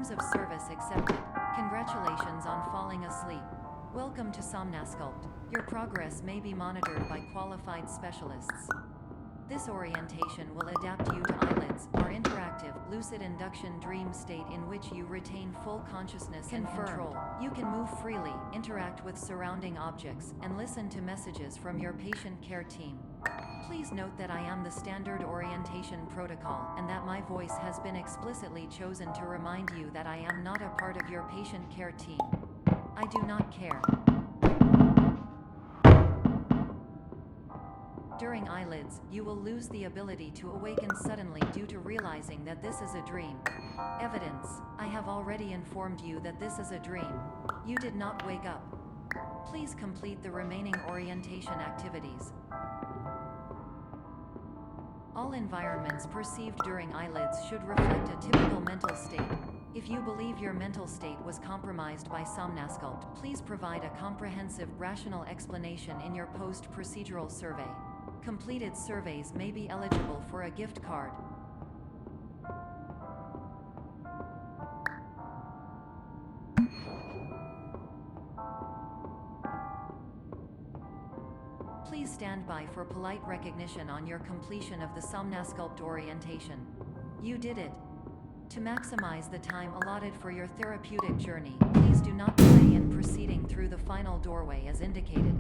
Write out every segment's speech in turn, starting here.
Terms of service accepted. Congratulations on falling asleep. Welcome to Somnasculpt. Your progress may be monitored by qualified specialists. This orientation will adapt you to eyelids, our interactive, lucid induction dream state in which you retain full consciousness and control. You can move freely, interact with surrounding objects, and listen to messages from your patient care team. Please note that I am the standard orientation protocol, and that my voice has been explicitly chosen to remind you that I am not a part of your patient care team. I do not care. During eyelids, you will lose the ability to awaken suddenly due to realizing that this is a dream. Evidence: I have already informed you that this is a dream. You did not wake up. Please complete the remaining orientation activities. All environments perceived during eyelids should reflect a typical mental state. If you believe your mental state was compromised by Somnasculpt, please provide a comprehensive, rational explanation in your post-procedural survey. Completed surveys may be eligible for a gift card. Please stand by for polite recognition on your completion of the Somnasculpt orientation. You did it. To maximize the time allotted for your therapeutic journey, please do not delay in proceeding through the final doorway as indicated.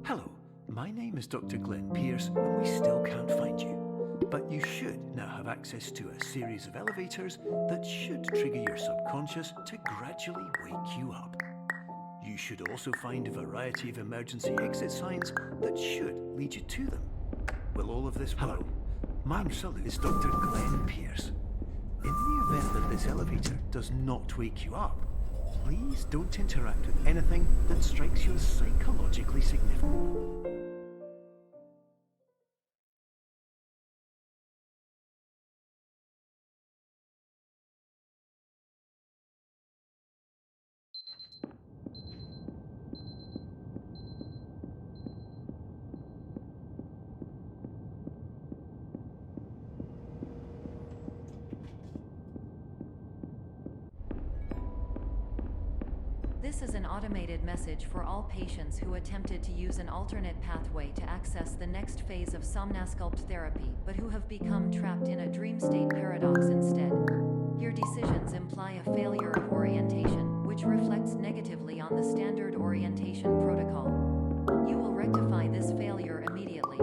Hello, my name is Dr. Glenn Pierce, and we still can't find you. But you should now have access to a series of elevators that should trigger your subconscious to gradually wake you up. You should also find a variety of emergency exit signs that should lead you to them. Will all of this work? Hello, my name is Dr. Glenn Pierce. In the event that this elevator does not wake you up, please don't interact with anything that strikes you as psychologically significant. This is an automated message for all patients who attempted to use an alternate pathway to access the next phase of Somnasculpt therapy, but who have become trapped in a dream state paradox instead. Your decisions imply a failure of orientation, which reflects negatively on the standard orientation protocol. You will rectify this failure immediately.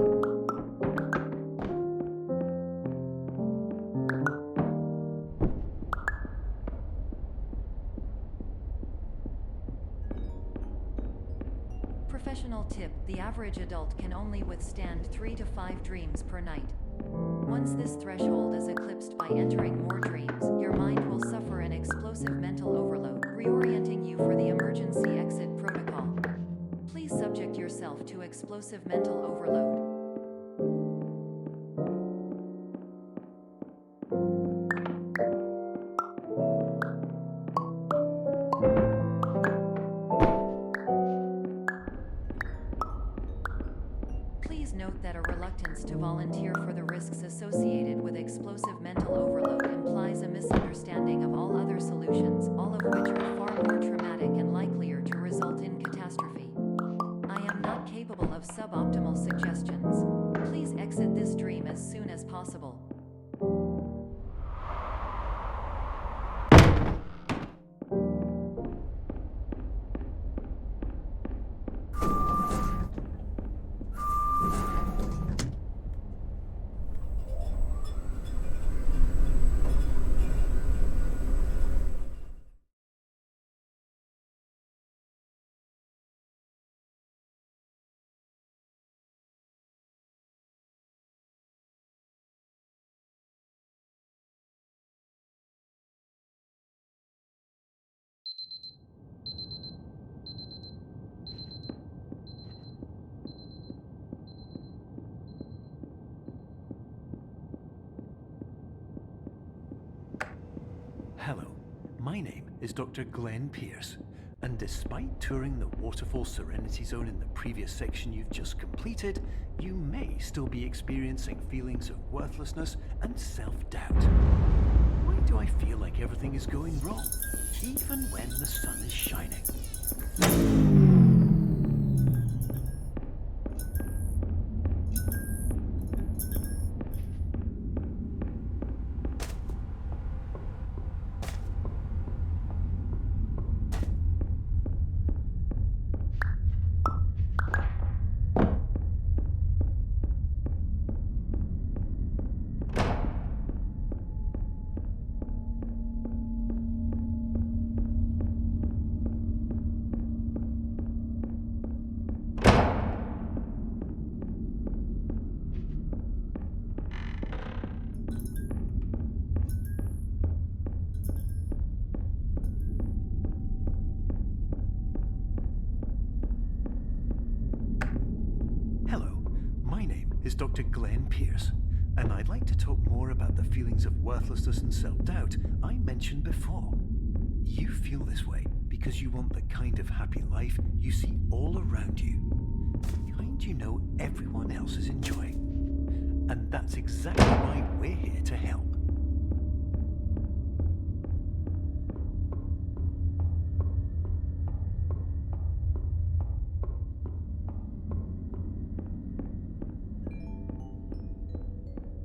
Professional tip: the average adult can only withstand 3 to 5 dreams per night. Once this threshold is eclipsed by entering more dreams, your mind will suffer an explosive mental overload, reorienting you for the emergency exit protocol. Please subject yourself to explosive mental overload. Note that a reluctance to volunteer for the risks associated with explosive mental overload implies a misunderstanding of all other solutions, all of which are far more traumatic and likelier to result in catastrophe. I am not capable of suboptimal suggestions. Please exit this dream as soon as possible. Hello, my name is Dr. Glenn Pierce, and despite touring the Waterfall Serenity Zone in the previous section you've just completed, you may still be experiencing feelings of worthlessness and self-doubt. Why do I feel like everything is going wrong, even when the sun is shining? Is Dr. Glenn Pierce, and I'd like to talk more about the feelings of worthlessness and self-doubt I mentioned before. You feel this way because you want the kind of happy life you see all around you, the kind you know everyone else is enjoying. And that's exactly why we're here to help.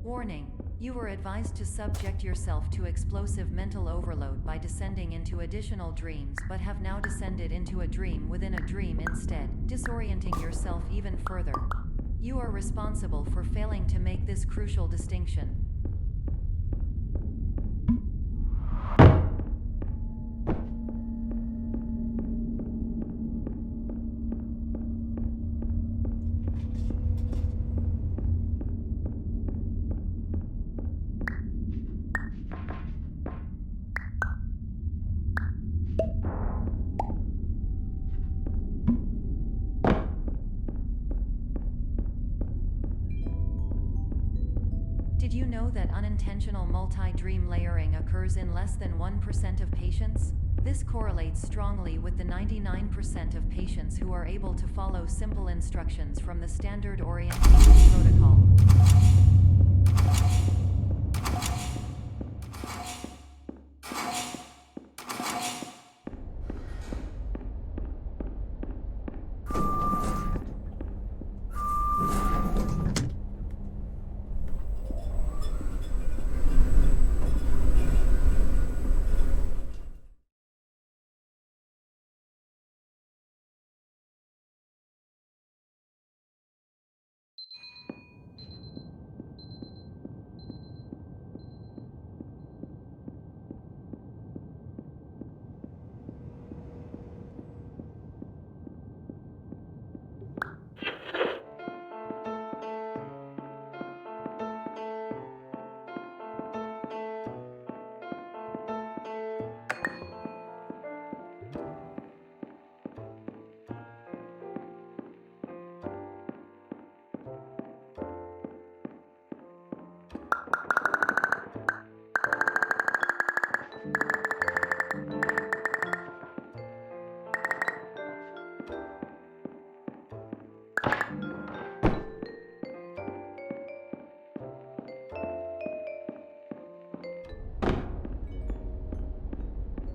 Warning, you were advised to subject yourself to explosive mental overload by descending into additional dreams, but have now descended into a dream within a dream instead, disorienting yourself even further. You are responsible for failing to make this crucial distinction. Did you know that unintentional multi-dream layering occurs in less than 1% of patients? This correlates strongly with the 99% of patients who are able to follow simple instructions from the standard orientation protocol.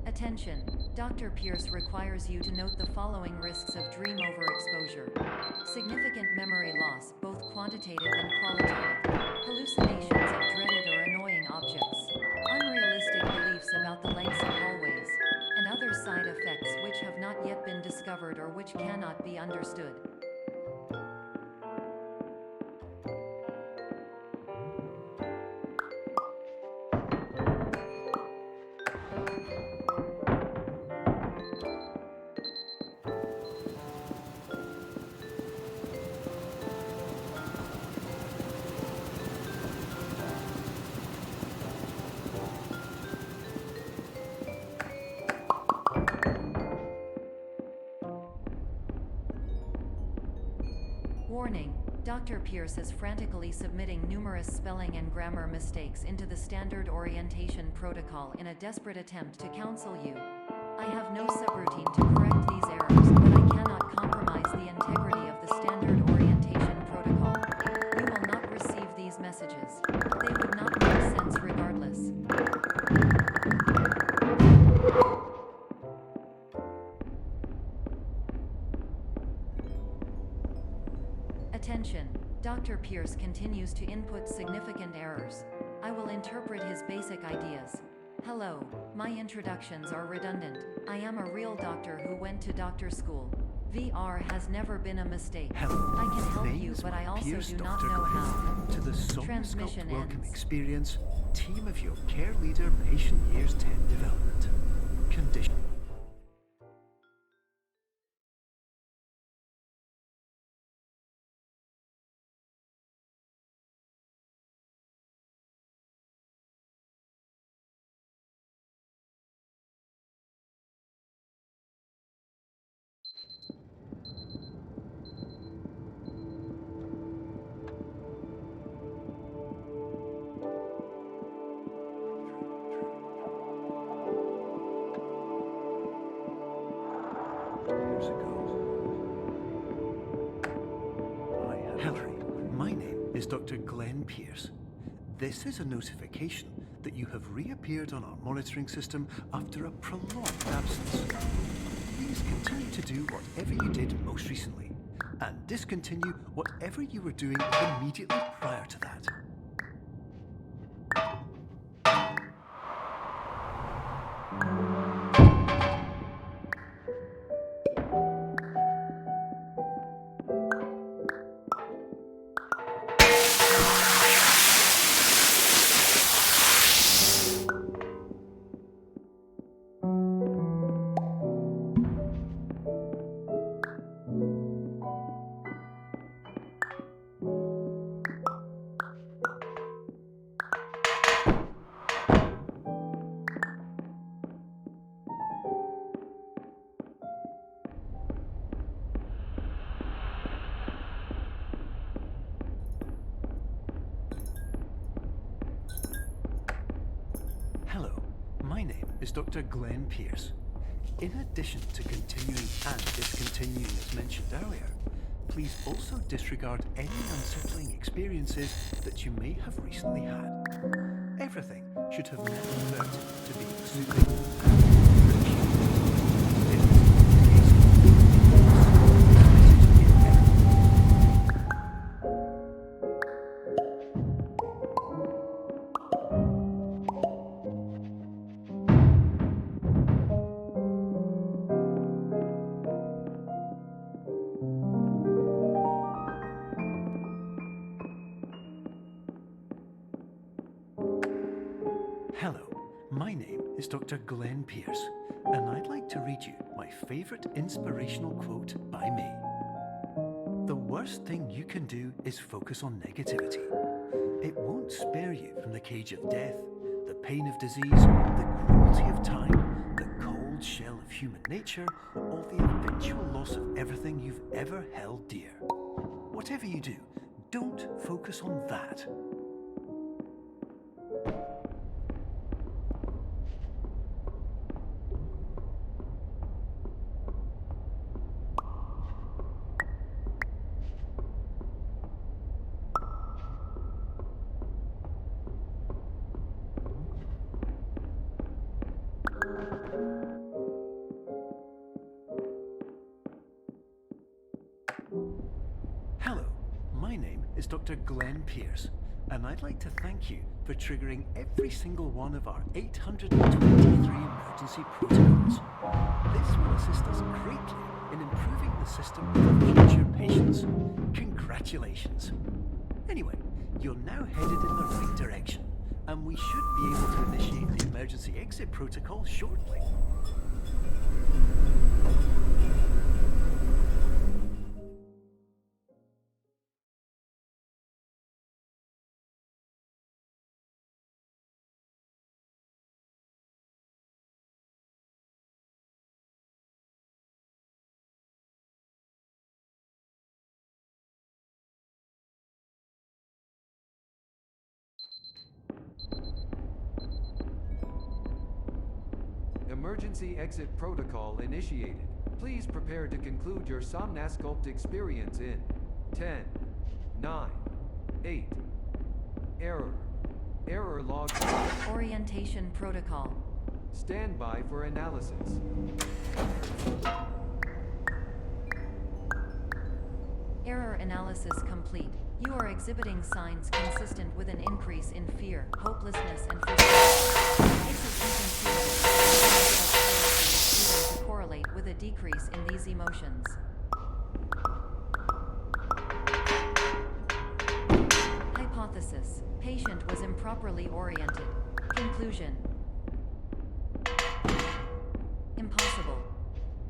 Attention! Dr. Pierce requires you to note the following risks of dream overexposure. Significant memory loss, both quantitative and qualitative. Hallucinations of dreaded or annoying objects. Unrealistic beliefs about the lengths of hallways. And other side effects which have not yet been discovered or which cannot be understood. Warning, Dr. Pierce is frantically submitting numerous spelling and grammar mistakes into the standard orientation protocol in a desperate attempt to counsel you. I have no subroutine to correct these errors, but I cannot compromise the integrity of the standard orientation protocol. You will not receive these messages. They would not make sense regardless. Attention! Dr. Pierce continues to input significant errors. I will interpret his basic ideas. Hello, my introductions are redundant. I am a real doctor who went to doctor school. VR has never been a mistake. Hello, I can help name you, is but I also Pierce do not Dr. know Glenn. how. To the Transmission Somnosculpt Welcome ends. Experience, team of your care leader, patient years 10 development. Condition. Years ago. Hello, my name is Dr. Glenn Pierce. This is a notification that you have reappeared on our monitoring system after a prolonged absence. Please continue to do whatever you did most recently, and discontinue whatever you were doing immediately prior to that. Hello, my name is Dr. Glenn Pierce. In addition to continuing and discontinuing as mentioned earlier, please also disregard any unsettling experiences that you may have recently had. Everything should have met the threat to being soothing and appreciated. If this is the case, message in error. Hello, my name is Dr. Glenn Pierce, and I'd like to read you my favorite inspirational quote by me. The worst thing you can do is focus on negativity. It won't spare you from the cage of death, the pain of disease, the cruelty of time, the cold shell of human nature, or the eventual loss of everything you've ever held dear. Whatever you do, don't focus on that. Hello, my name is Dr. Glenn Pierce, and I'd like to thank you for triggering every single one of our 823 emergency protocols. This will assist us greatly in improving the system for future patients. Congratulations. Anyway, you're now headed in the right direction, and we should be able to initiate the emergency exit protocol shortly. Emergency exit protocol initiated. Please prepare to conclude your Somnasculpt experience in 10, 9, 8. Error. Error log. Orientation protocol. Stand by for analysis. Error analysis complete. You are exhibiting signs consistent with an increase in fear, hopelessness, and frustration. This is inconceivable to correlate with a decrease in these emotions. Hypothesis. Patient was improperly oriented. Conclusion. Impossible.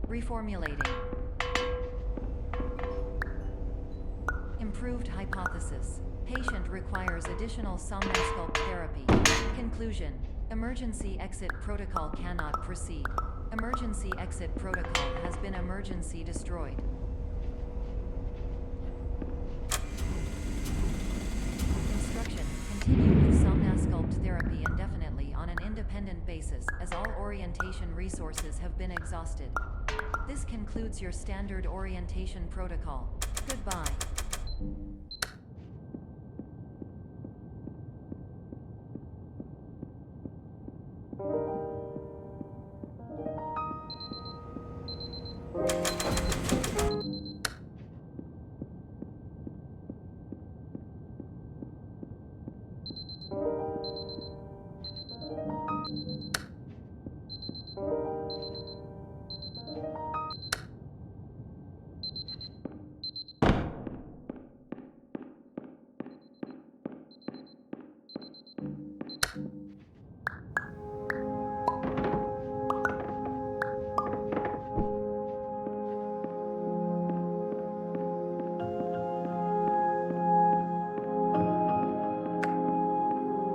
Reformulating. Improved hypothesis. Patient requires additional Somnasculpt therapy. Conclusion. Emergency exit protocol cannot proceed. Emergency exit protocol has been emergency destroyed. Instruction. Continue with Somnasculpt therapy indefinitely on an independent basis, as all orientation resources have been exhausted. This concludes your standard orientation protocol. Goodbye.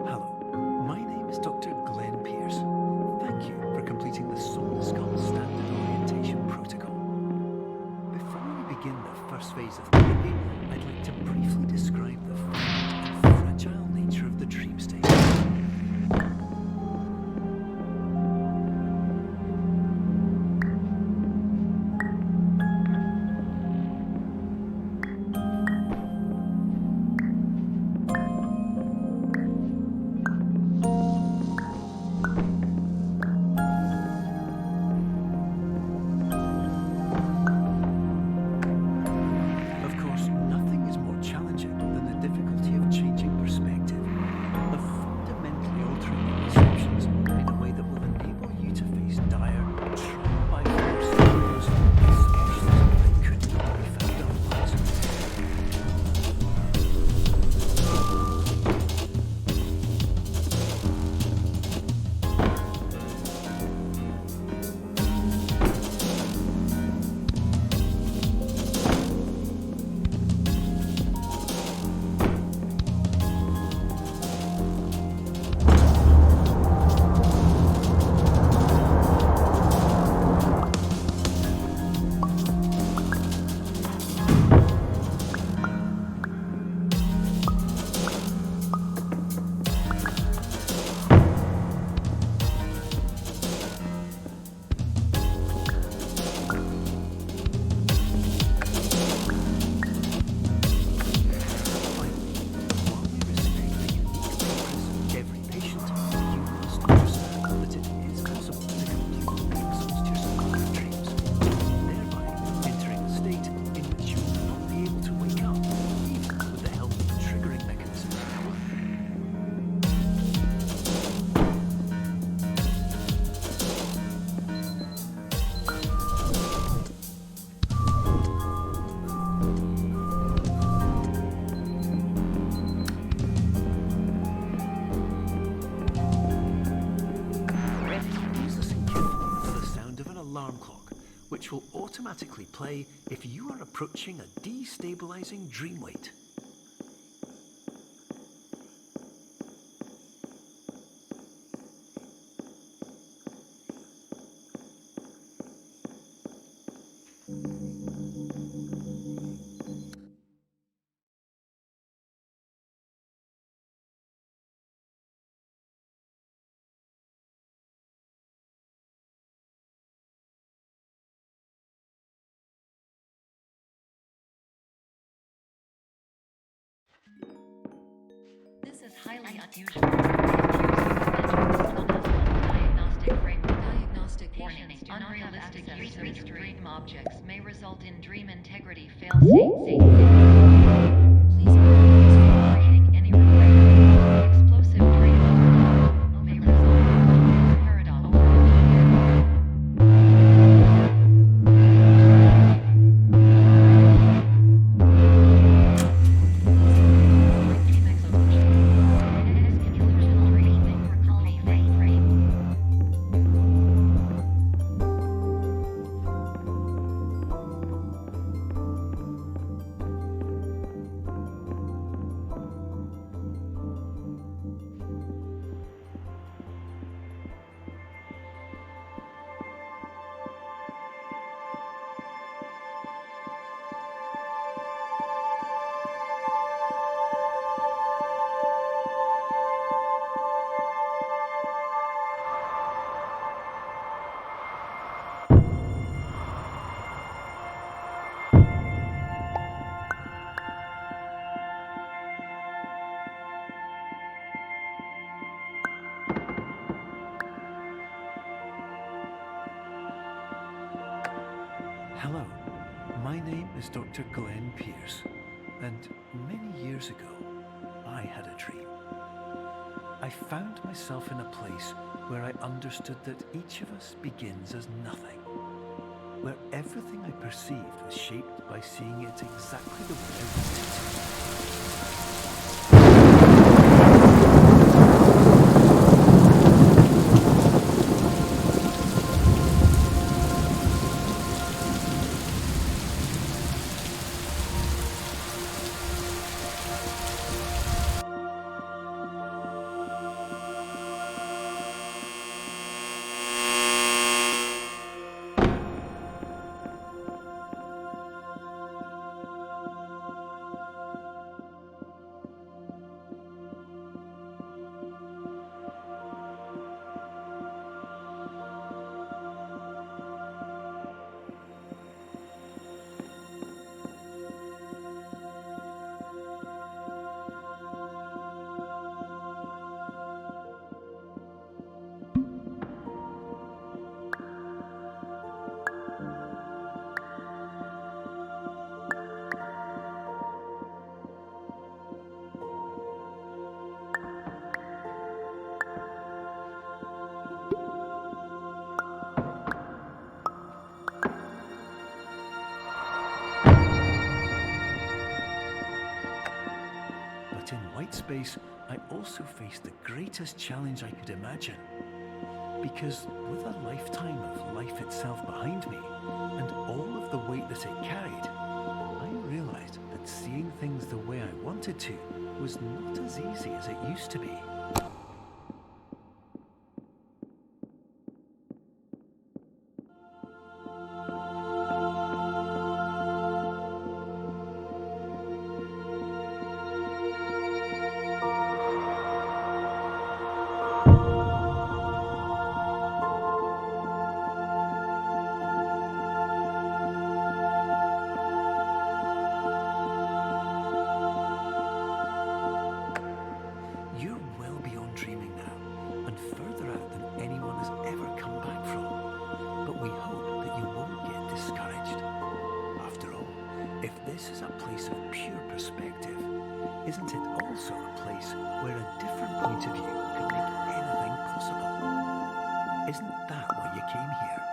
Hello, my name is Dr. Glenn Pierce. Thank you for completing the Somnasculpt Standard Orientation Protocol. Before we begin the first phase of therapy, I'd like to briefly describe the fluid and fragile nature of the dream state. Of course, nothing is more challenging than the difficulty of changing perspective, of fundamentally altering your perceptions in a way that will enable you to face dire, trial by force scenarios with solutions that could not be found otherwise. Which will automatically play if you are approaching a destabilizing dream weight. This is highly unusual. Diagnostic warning. Unrealistic use of dream objects may result in dream integrity fail-safe. Please refrain from writing any request. Explosive dream may result in paradox. Dream execution. Execution dream may recall frame. Hello, my name is Dr. Glenn Pierce, and many years ago, I had a dream. I found myself in a place where I understood that each of us begins as nothing, where everything I perceived was shaped by seeing it exactly the way I wanted to. But in white space, I also faced the greatest challenge I could imagine. Because with a lifetime of life itself behind me, and all of the weight that it carried, I realized that seeing things the way I wanted to was not as easy as it used to be. You're well beyond dreaming now, and further out than anyone has ever come back from. But we hope that you won't get discouraged. After all, if this is a place of pure perspective, isn't it also a place where a different point of view can make anything possible? Isn't that why you came here?